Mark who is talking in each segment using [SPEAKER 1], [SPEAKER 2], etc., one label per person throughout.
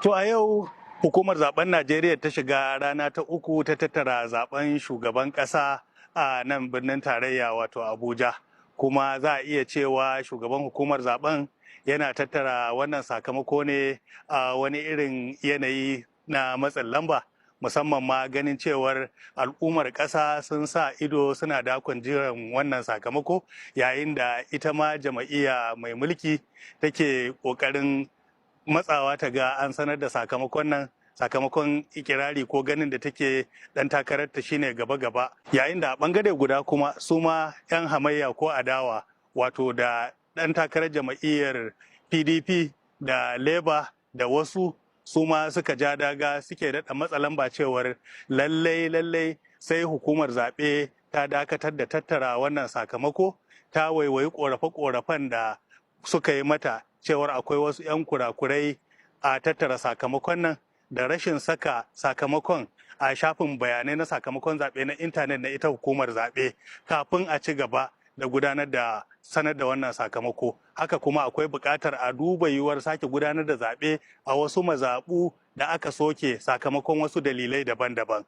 [SPEAKER 1] To a yau hukumar zaben Najeriya ta shiga rana ta uku ta tattara zaben shugaban ƙasa a nan birnin tarayya wato Abuja. Kuma za a iya cewa shugaban hukumar zaben yana tattara wannan sakamako ne a wani irin yanayi na matsin lamba, musamman ma ganin cewar al'ummar ƙasa sun sa ido suna dakon jiran wannan sakamako, yayin da ita ma jam'iyya mai mulki take ƙoƙarin matsawa ta ga an sanar da sakamakon ikirari ko ganin da take dan takararta shine gaba-gaba, yayin da a bangare guda kuma su ma 'yan hamayya ko adawa wato da dan takarar jam'iyyar PDP da Labour da wasu su ma suka ja daga suke daɗa matsa lamba cewar lallai sai hukumar zaɓe ta dakatar da tattara wannan sakamako, ta waiwayi ƙorafe-ƙorafen da suka yi mata cewar akwai wasu 'yan kurakurai a tattara sakamakon nan da rashin saka sakamakon a shafin bayanai na sakamakon zaɓe na intanet na ita hukumar zaɓe kafin a ci gaba da gudanar da sanar da wannan sakamako. Haka kuma akwai buƙatar a duba yiwuwar sake gudanar da zaɓe a wasu mazaɓu da aka soke sakamakon wasu dalilai daban-daban.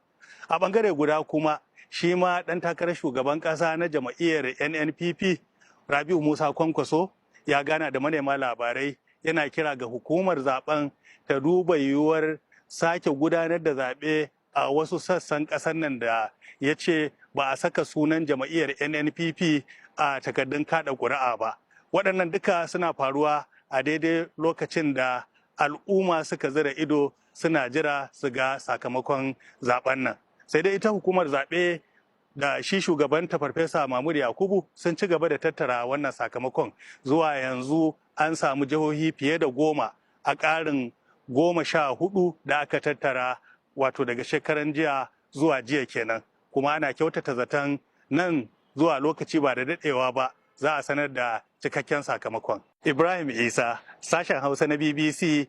[SPEAKER 1] A ɓangare guda kuma shi ma ɗan takarar shugaban ƙasa na jam'iyyar NNPP Rabiu Musa Kwankwaso ya gana da manema labarai yana kira ga hukumar zaben ta duba yiwuwar sake gudanar da zaɓe a wasu sassan ƙasar nan da ya ce ba a saka sunan jam'iyyar NNPP a takardun kaɗa ƙuri'a ba. Waɗannan duka suna faruwa a daidai lokacin da al'umma suka zira ido suna jira su ga sakamakon zaben nan. Sai dai ita hukumar zaɓe da shi shugabanta Farfesa Mahmud Yakubu sun ci gaba da tattara wannan sakamakon. Zuwa yanzu an samu jihohi fiye da 10 a ƙarin 14 da aka tattara wato daga shekaran jiya zuwa jiya kenan. Kuma ana kyautata zaton nan zuwa lokaci ba da daɗewa ba za a sanar da cikakken sakamakon. Ibrahim Isa, sashen Hausa na BBC